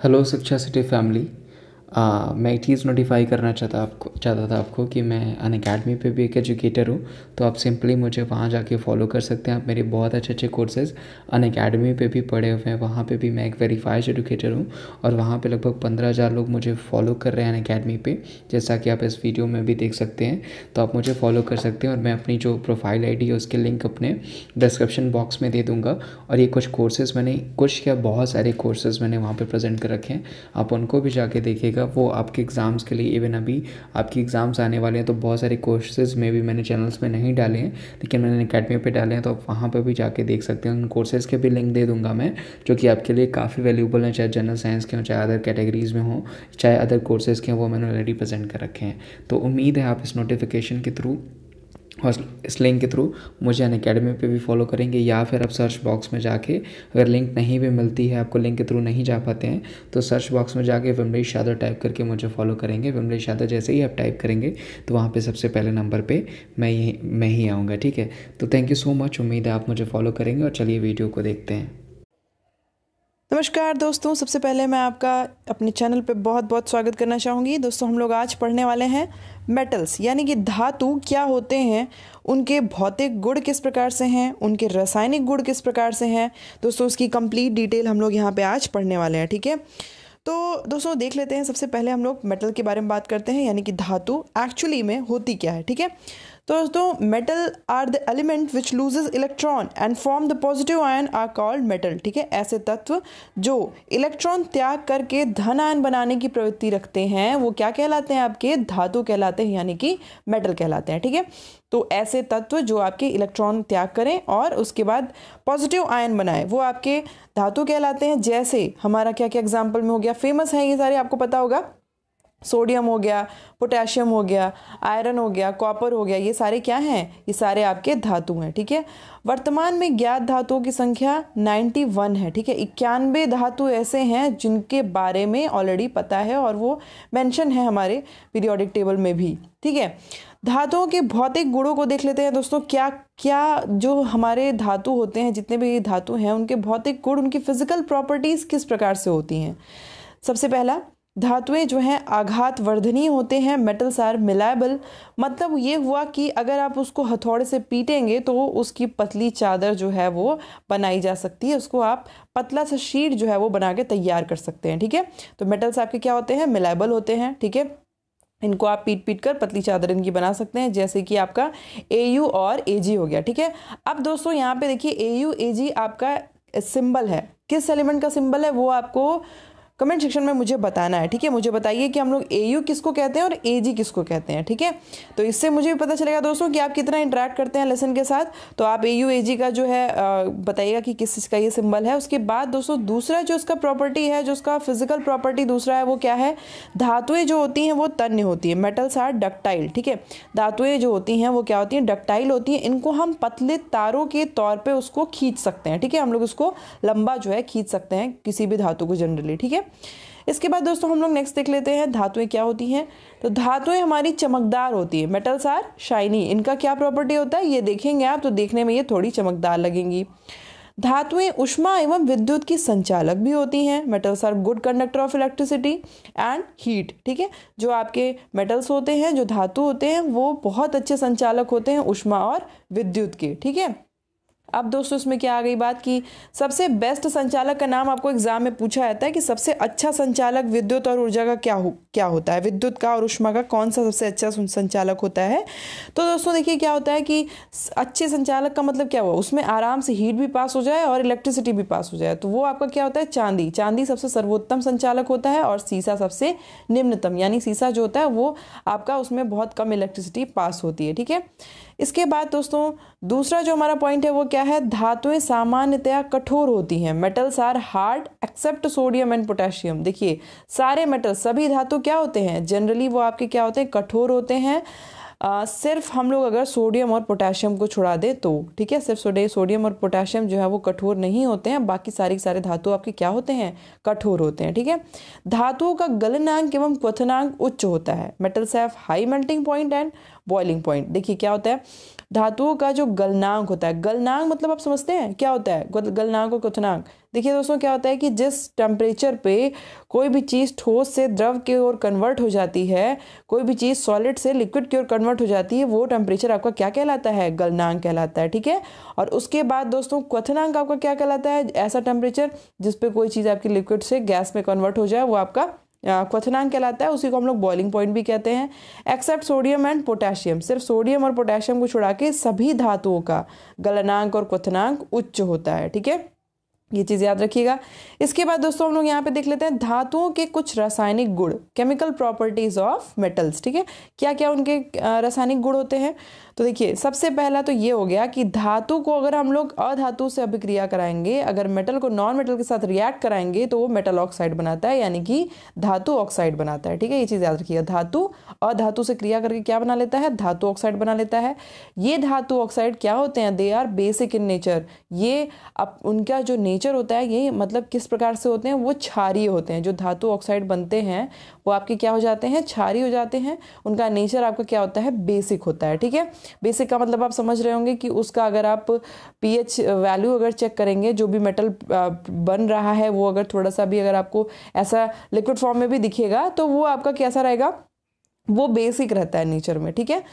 Hello शिक्षा city family. मैं एक चीज़ नोटिफाई करना चाहता था आपको कि मैं अनअकैडमी पे भी एक एजुकेटर हूँ। तो आप सिंपली मुझे वहाँ जाके फॉलो कर सकते हैं। आप मेरे बहुत अच्छे अच्छे कोर्सेज़ अनअकैडमी पे भी पढ़े हुए हैं। वहाँ पे भी मैं एक वेरीफाइड एजुकेटर हूँ और वहाँ पे लगभग 15,000 लोग मुझे फॉलो कर रहे हैं अनअकैडमी पे, जैसा कि आप इस वीडियो में भी देख सकते हैं। तो आप मुझे फॉलो कर सकते हैं और मैं अपनी जो प्रोफाइल आईडी है उसके लिंक अपने डिस्क्रिप्शन बॉक्स में दे दूँगा। और ये कुछ क्या बहुत सारे कोर्सेज़ मैंने वहाँ पे प्रेजेंट कर रखे हैं, आप उनको भी जाके देखिएगा। वो आपके एग्ज़ाम्स के लिए, इवन अभी आपकी एग्ज़ाम्स आने वाले हैं तो बहुत सारे कोर्सेज़ में भी मैंने चैनल्स में नहीं डाले हैं, लेकिन मैंने अकेडमी पे डाले हैं। तो आप वहाँ पे भी जाके देख सकते हैं। उन कोर्सेज़ के भी लिंक दे दूँगा मैं, जो कि आपके लिए काफ़ी वैल्यूबल हैं, चाहे जनरल साइंस के हों, चाहे अदर कैटेगरीज़ में हों, चाहे अदर कोर्सेज़ के हों, वो मैंने ऑलरेडी प्रेजेंट कर रखे हैं। तो उम्मीद है आप इस नोटिफिकेशन के थ्रू और इस लिंक के थ्रू मुझे अनअकैडमी पे भी फॉलो करेंगे, या फिर आप सर्च बॉक्स में जाके, अगर लिंक नहीं भी मिलती है आपको, लिंक के थ्रू नहीं जा पाते हैं, तो सर्च बॉक्स में जाके विमलेश यादव टाइप करके मुझे फॉलो करेंगे। विमलेश यादव जैसे ही आप टाइप करेंगे तो वहाँ पे सबसे पहले नंबर पे मैं ही आऊँगा। ठीक है, तो थैंक यू सो मच। उम्मीद है आप मुझे फॉलो करेंगे और चलिए वीडियो को देखते हैं। नमस्कार दोस्तों, सबसे पहले मैं आपका अपने चैनल पे बहुत बहुत स्वागत करना चाहूँगी। दोस्तों, हम लोग आज पढ़ने वाले हैं मेटल्स, यानी कि धातु क्या होते हैं, उनके भौतिक गुण किस प्रकार से हैं, उनके रासायनिक गुण किस प्रकार से हैं। दोस्तों, उसकी कंप्लीट डिटेल हम लोग यहाँ पे आज पढ़ने वाले हैं। ठीक है, तो दोस्तों देख लेते हैं। सबसे पहले हम लोग मेटल के बारे में बात करते हैं, यानी कि धातु एक्चुअली में होती क्या है। ठीक है, तो दोस्तों metal are the element which loses electron and form the positive ion are called metal. ठीक है, ऐसे तत्व जो इलेक्ट्रॉन त्याग करके धन आयन बनाने की प्रवृत्ति रखते हैं वो क्या कहलाते हैं, आपके धातु कहलाते हैं, यानी कि मेटल कहलाते हैं। ठीक है, तो ऐसे तत्व जो आपके इलेक्ट्रॉन त्याग करें और उसके बाद पॉजिटिव आयन बनाए वो आपके धातु कहलाते हैं। जैसे हमारा क्या क्या एग्जाम्पल में हो गया, फेमस है ये सारे, आपको पता होगा, सोडियम हो गया, पोटेशियम हो गया, आयरन हो गया, कॉपर हो गया, ये सारे क्या हैं, ये सारे आपके धातु हैं। ठीक है, वर्तमान में ज्ञात धातुओं की संख्या 91 है। ठीक है, 91 धातु ऐसे हैं जिनके बारे में ऑलरेडी पता है और वो मेंशन है हमारे पीरियोडिक टेबल में भी। ठीक है, धातुओं के भौतिक गुणों को देख लेते हैं। दोस्तों, क्या क्या जो हमारे धातु होते हैं, जितने भी धातु हैं, उनके भौतिक गुण, उनकी फिजिकल प्रॉपर्टीज किस प्रकार से होती हैं। सबसे पहला, धातुएं जो हैं आघात वर्धनीय होते हैं। मेटल्स आर मिलायबल, मतलब ये हुआ कि अगर आप उसको हथौड़े से पीटेंगे तो उसकी पतली चादर जो है वो बनाई जा सकती है, उसको आप पतला सा शीट जो है वो बना के तैयार कर सकते हैं। ठीक है, तो मेटल्स आपके क्या होते हैं, मिलायबल होते हैं। ठीक है, इनको आप पीट पीट कर पतली चादर इनकी बना सकते हैं, जैसे कि आपका AU और AG हो गया। ठीक है, अब दोस्तों यहाँ पे देखिए AU AG आपका सिंबल है, किस एलिमेंट का सिंबल है वो आपको कमेंट सेक्शन में मुझे बताना है। ठीक है, मुझे बताइए कि हम लोग AU किसको कहते हैं और AG किसको कहते हैं। ठीक है, तो इससे मुझे भी पता चलेगा दोस्तों कि आप कितना इंटरेक्ट करते हैं लेसन के साथ। तो आप AU AG का जो है बताइएगा कि किस चीज़ का ये सिंबल है। उसके बाद दोस्तों दूसरा जो उसका प्रॉपर्टी है, जो उसका फिजिकल प्रॉपर्टी दूसरा है, वो क्या है, धातुएं जो होती हैं वो तन्य होती है। Metals are ductile. ठीक है, धातुएं जो होती हैं वो क्या होती हैं, डक्टाइल होती हैं। इनको हम पतले तारों के तौर पर उसको खींच सकते हैं। ठीक है, हम लोग उसको लंबा जो है खींच सकते हैं किसी भी धातु को जनरली। ठीक है, इसके बाद दोस्तों हम लोग नेक्स्ट देख लेते हैं धातुएं क्या होती हैं। तो धातुएं हमारी चमकदार होती है। Metals are shiny. इनका क्या प्रॉपर्टी होता है ये देखेंगे आप, तो देखने में ये थोड़ी चमकदार लगेंगी। धातुएं उष्मा एवं विद्युत की संचालक भी होती हैं। Metals are good conductor of electricity and heat. ठीक है, जो आपके मेटल्स होते हैं, जो धातु होते हैं, वो बहुत अच्छे संचालक होते हैं उष्मा और विद्युत के। ठीक है, अब दोस्तों इसमें क्या आ गई बात कि सबसे बेस्ट संचालक का नाम आपको एग्जाम में पूछा जाता है कि सबसे अच्छा संचालक विद्युत और ऊर्जा का क्या होता है, विद्युत का और उष्मा का कौन सा सबसे अच्छा संचालक होता है। तो दोस्तों देखिए क्या होता है कि अच्छे संचालक का मतलब क्या हुआ, उसमें आराम से हीट भी पास हो जाए और इलेक्ट्रिसिटी भी पास हो जाए, तो वो आपका क्या होता है, चांदी। चांदी सबसे सर्वोत्तम संचालक होता है और सीसा सबसे निम्नतम, यानी सीसा जो होता है वो आपका उसमें बहुत कम इलेक्ट्रिसिटी पास होती है। ठीक है, इसके बाद दोस्तों दूसरा जो हमारा पॉइंट है वो क्या है, धातुएं सामान्यतया कठोर होती हैं। Metals are hard except sodium and potassium. देखिए सारे मेटल, सभी धातु क्या होते हैं, जनरली वो आपके क्या होते हैं, कठोर होते हैं। सिर्फ हम लोग अगर सोडियम और पोटेशियम को छुड़ा दें तो, ठीक है, सिर्फ सोडियम और पोटेशियम जो है वो कठोर नहीं होते हैं, बाकी सारे धातु आपके क्या होते हैं, कठोर होते हैं। ठीक है, धातुओं का गलनांक एवं क्वथनांक उच्च होता है। Metals have high melting point and boiling point. देखिए क्या होता है, धातुओं का जो गलनांक होता है, गलनांक मतलब आप समझते हैं क्या होता है, गलनांक और क्वथनांक। देखिए दोस्तों क्या होता है कि जिस टेम्परेचर पे कोई भी चीज़ ठोस से द्रव की ओर कन्वर्ट हो जाती है, कोई भी चीज़ सॉलिड से लिक्विड की ओर कन्वर्ट हो जाती है, वो टेम्परेचर आपका क्या कहलाता है? गलनांक कहलाता है। ठीक है, और उसके बाद दोस्तों क्वथनांक आपका क्या कहलाता है? ऐसा टेम्परेचर जिस पे कोई चीज़ आपकी लिक्विड से गैस में कन्वर्ट हो जाए, वो आपका क्वथनांक कहलाता है। उसी को हम लोग बॉइलिंग पॉइंट भी कहते हैं। एक्सेप्ट सोडियम एंड पोटेशियम, सिर्फ सोडियम और पोटेशियम को छुड़ा के सभी धातुओं का गलनांक और क्वथनांक उच्च होता है। ठीक है, ये चीज़ याद रखिएगा। इसके बाद दोस्तों हम लोग यहाँ पे देख लेते हैं धातुओं के कुछ रासायनिक गुण, केमिकल प्रॉपर्टीज ऑफ मेटल्स। ठीक है, क्या क्या उनके रासायनिक गुण होते हैं? तो देखिए सबसे पहला तो ये हो गया कि धातु को अगर हम लोग अधातु से अभिक्रिया कराएंगे, अगर मेटल को नॉन मेटल के साथ रिएक्ट कराएंगे तो वो मेटल ऑक्साइड बनाता है, यानी कि धातु ऑक्साइड बनाता है। ठीक है, ये चीज़ याद रखिएगा। धातु अधातु से क्रिया करके क्या बना लेता है? धातु ऑक्साइड बना लेता है। ये धातु ऑक्साइड क्या होते हैं? They are basic in nature. ये अब उनका जो नेचर होता है, ये मतलब किस प्रकार से होते हैं? वो क्षारीय होते हैं। जो धातु ऑक्साइड बनते हैं वो आपके क्या हो जाते हैं? क्षारीय हो जाते हैं। उनका नेचर आपका क्या होता है? बेसिक होता है। ठीक है, बेसिक का मतलब आप समझ रहे होंगे कि उसका अगर आप पीएच वैल्यू अगर चेक करेंगे, जो भी मेटल बन रहा है वो अगर थोड़ा सा भी अगर आपको ऐसा लिक्विड फॉर्म में भी दिखेगा तो वो आपका कैसा रहेगा? वो बेसिक रहता है नेचर में। ठीक है,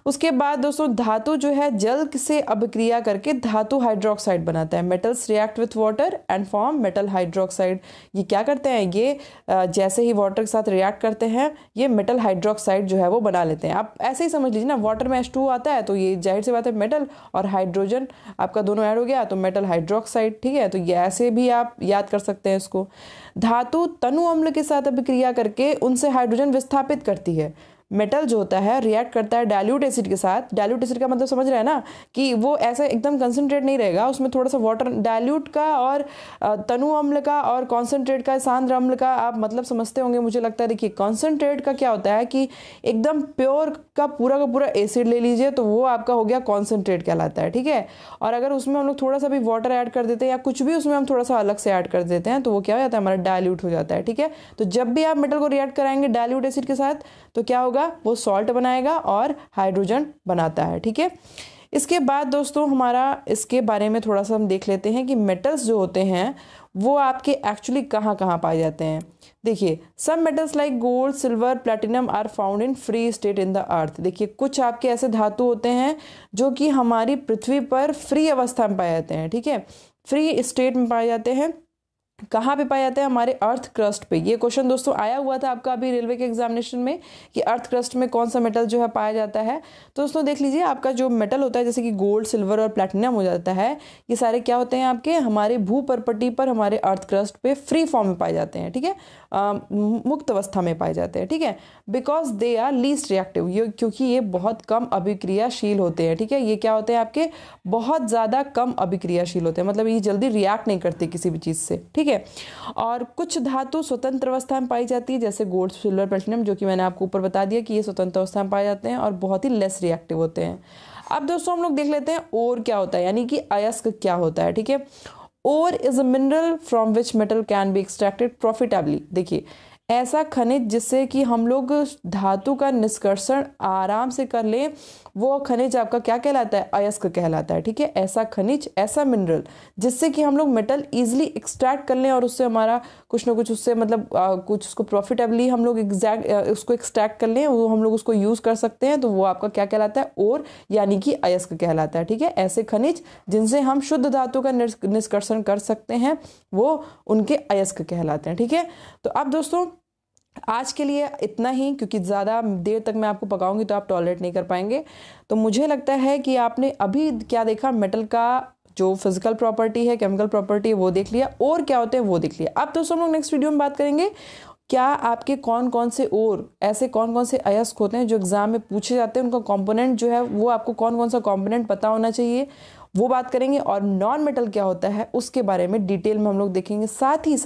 उसके बाद दोस्तों धातु जो है जल से अभिक्रिया करके धातु हाइड्रोक्साइड बनाता है। Metals react with water and form metal hydroxide. ये क्या करते हैं? ये जैसे ही वाटर के साथ रिएक्ट करते हैं ये मेटल हाइड्रोक्साइड जो है वो बना लेते हैं। आप ऐसे ही समझ लीजिए ना, वाटर में H2 आता है तो ये जाहिर सी बात है मेटल और हाइड्रोजन आपका दोनों ऐड हो गया तो मेटल हाइड्रोक्साइड। ठीक है, तो ये ऐसे भी आप याद कर सकते हैं इसको। धातु तनु अम्ल के साथ अभिक्रिया करके उनसे हाइड्रोजन विस्थापित करती है। मेटल जो होता है रिएक्ट करता है डाइल्यूट एसिड के साथ। डाइल्यूट एसिड का मतलब समझ रहे हैं ना कि वो ऐसा एकदम कंसंट्रेट नहीं रहेगा, उसमें थोड़ा सा वाटर, डाइल्यूट का और तनु अम्ल का और कॉन्सेंट्रेट का, सांद्र अम्ल का आप मतलब समझते होंगे मुझे लगता है। देखिए कॉन्सेंट्रेट का क्या होता है कि एकदम प्योर का पूरा एसिड ले लीजिए तो वो आपका हो गया कॉन्सेंट्रेट कहलाता है। ठीक है, और अगर उसमें हम लोग थोड़ा सा भी वाटर ऐड कर देते हैं या कुछ भी उसमें हम थोड़ा सा अलग से ऐड कर देते हैं तो वो क्या हो जाता है? हमारा डाइल्यूट हो जाता है। ठीक है, तो जब भी आप मेटल को रिएक्ट कराएंगे डाइल्यूट एसिड के साथ तो क्या होगा? वो सॉल्ट बनाएगा और हाइड्रोजन बनाता है। ठीक है, इसके बाद दोस्तों हमारा इसके बारे में थोड़ा सा हम देख लेते हैं कि मेटल्स जो होते हैं वो आपके एक्चुअली कहाँ कहाँ पाए जाते हैं। देखिए some metals like gold, silver, platinum are found in free state in the earth. देखिए कुछ आपके ऐसे धातु होते हैं जो कि हमारी पृथ्वी पर फ्री अवस्था में पाए जाते हैं। ठीक है, फ्री स्टेट में पाए जाते हैं। कहाँ पे पाए जाते हैं? हमारे अर्थ क्रस्ट पे। ये क्वेश्चन दोस्तों आया हुआ था आपका अभी रेलवे के एग्जामिनेशन में कि अर्थ क्रस्ट में कौन सा मेटल जो है पाया जाता है। तो दोस्तों देख लीजिए आपका जो मेटल होता है जैसे कि गोल्ड, सिल्वर और प्लैटिनम हो जाता है, ये सारे क्या होते हैं? आपके हमारे भूपर्पटी पर, हमारे अर्थ क्रस्ट पे फ्री फॉर्म में पाए जाते हैं। ठीक है, मुक्त अवस्था में पाए जाते हैं। ठीक है, because they are least reactive, ये क्योंकि ये बहुत कम अभिक्रियाशील होते हैं। ठीक है, ये क्या होते हैं? आपके बहुत ज़्यादा कम अभिक्रियाशील होते हैं, मतलब ये जल्दी रिएक्ट नहीं करते किसी भी चीज़ से। ठीक है, और कुछ धातु स्वतंत्र अवस्था में पाई जाती है जैसे गोल्ड, सिल्वर, प्लैटिनम, जो कि मैंने आपको ऊपर बता दिया कि ये स्वतंत्र अवस्था में पाए जाते हैं और बहुत ही लेस रिएक्टिव होते हैं। अब दोस्तों हम लोग देख लेते हैं और क्या होता है, यानी कि अयस्क क्या होता है। ठीक है, ore is a mineral from which metal can be extracted profitably. देखिए ऐसा खनिज जिससे कि हम लोग धातु का निष्कर्षण आराम से कर लें, वो खनिज आपका क्या कहलाता है? अयस्क कहलाता है। ठीक है, ऐसा खनिज, ऐसा मिनरल जिससे कि हम लोग मेटल इजीली एक्सट्रैक्ट कर लें और उससे हमारा कुछ ना कुछ उससे मतलब कुछ उसको प्रॉफिटेबली हम लोग उसको एक्सट्रैक्ट कर लें, वो हम लोग उसको यूज़ कर सकते हैं, तो वो आपका क्या कहलाता है? और यानी कि अयस्क कहलाता है। ठीक है, ऐसे खनिज जिनसे हम शुद्ध धातु का निष्कर्षण कर सकते हैं वो उनके अयस्क कहलाते हैं। ठीक है, तो अब दोस्तों आज के लिए इतना ही, क्योंकि ज़्यादा देर तक मैं आपको पकाऊंगी तो आप टॉलरेट नहीं कर पाएंगे। तो मुझे लगता है कि आपने अभी क्या देखा, मेटल का जो फिजिकल प्रॉपर्टी है, केमिकल प्रॉपर्टी है वो देख लिया, और क्या होते हैं वो देख लिया। अब दोस्तों हम लोग नेक्स्ट वीडियो में बात करेंगे क्या आपके कौन कौन से और ऐसे कौन कौन से अयस्क होते हैं जो एग्जाम में पूछे जाते हैं, उनका कंपोनेंट जो है वो आपको कौन कौन सा कंपोनेंट पता होना चाहिए, वो बात करेंगे। और नॉन मेटल क्या होता है उसके बारे में डिटेल में हम लोग देखेंगे। साथ ही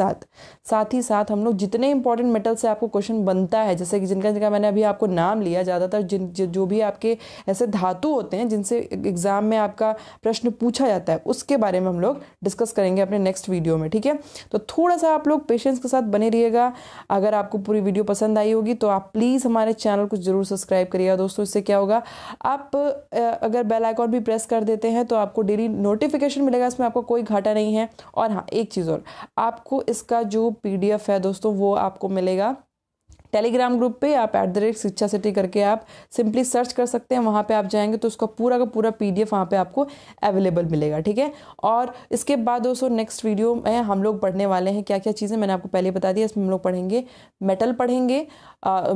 साथ हम लोग जितने इंपॉर्टेंट मेटल से आपको क्वेश्चन बनता है, जैसे कि जिनका मैंने अभी आपको नाम लिया, ज़्यादातर जो भी आपके ऐसे धातु होते हैं जिनसे एग्जाम में आपका प्रश्न पूछा जाता है, उसके बारे में हम लोग डिस्कस करेंगे अपने नेक्स्ट वीडियो में। ठीक है, तो थोड़ा सा आप लोग पेशेंस के साथ बने रहिएगा। अगर आपको पूरी वीडियो पसंद आई होगी तो आप प्लीज़ हमारे चैनल को जरूर सब्सक्राइब करिएगा दोस्तों। इससे क्या होगा, आप अगर बेल आइकॉन भी प्रेस कर देते हैं तो आपको आपको डेली नोटिफिकेशन मिलेगा, इसमें आपको कोई घाटा नहीं है। और हाँ, एक चीज़ और, आपको इसका जो PDF है दोस्तों वो आपको मिलेगा टेलीग्राम ग्रुप पे। आप @शिक्षा सिटी करके आप सिंपली सर्च कर सकते हैं, वहाँ पे आप जाएंगे तो उसका पूरा का पूरा PDF वहाँ पे आपको अवेलेबल मिलेगा, ठीक है। और इसके बाद दोस्तों नेक्स्ट वीडियो में हम लोग पढ़ने वाले हैं क्या क्या चीज़ें, मैंने आपको पहले बता दिया। इसमें हम लोग पढ़ेंगे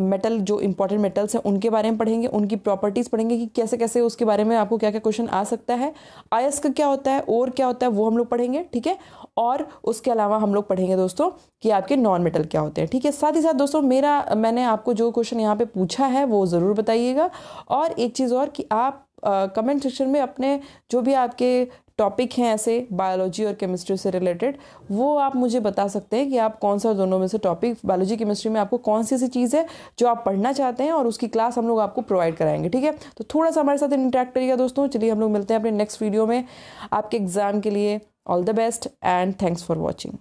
मेटल, जो इंपॉर्टेंट मेटल्स हैं उनके बारे में पढ़ेंगे, उनकी प्रॉपर्टीज़ पढ़ेंगे कि कैसे कैसे उसके बारे में आपको क्या क्या क्वेश्चन आ सकता है, अयस्क क्या होता है और क्या होता है वो हम लोग पढ़ेंगे, ठीक है। और उसके अलावा हम लोग पढ़ेंगे दोस्तों कि आपके नॉन मेटल क्या होते हैं, ठीक है। साथ ही साथ दोस्तों मैंने आपको जो क्वेश्चन यहाँ पे पूछा है वो ज़रूर बताइएगा। और एक चीज़ और कि आप कमेंट सेक्शन में अपने जो भी आपके टॉपिक हैं ऐसे बायोलॉजी और केमिस्ट्री से रिलेटेड, वो आप मुझे बता सकते हैं कि आप कौन सा दोनों में से टॉपिक, बायोलॉजी केमिस्ट्री में आपको कौन सी ऐसी चीज़ है जो आप पढ़ना चाहते हैं, और उसकी क्लास हम लोग आपको प्रोवाइड कराएंगे, ठीक है। तो थोड़ा सा हमारे साथ इंटरेक्ट करिएगा दोस्तों। चलिए हम लोग मिलते हैं अपने नेक्स्ट वीडियो में। आपके एग्जाम के लिए all the best and thanks for watching.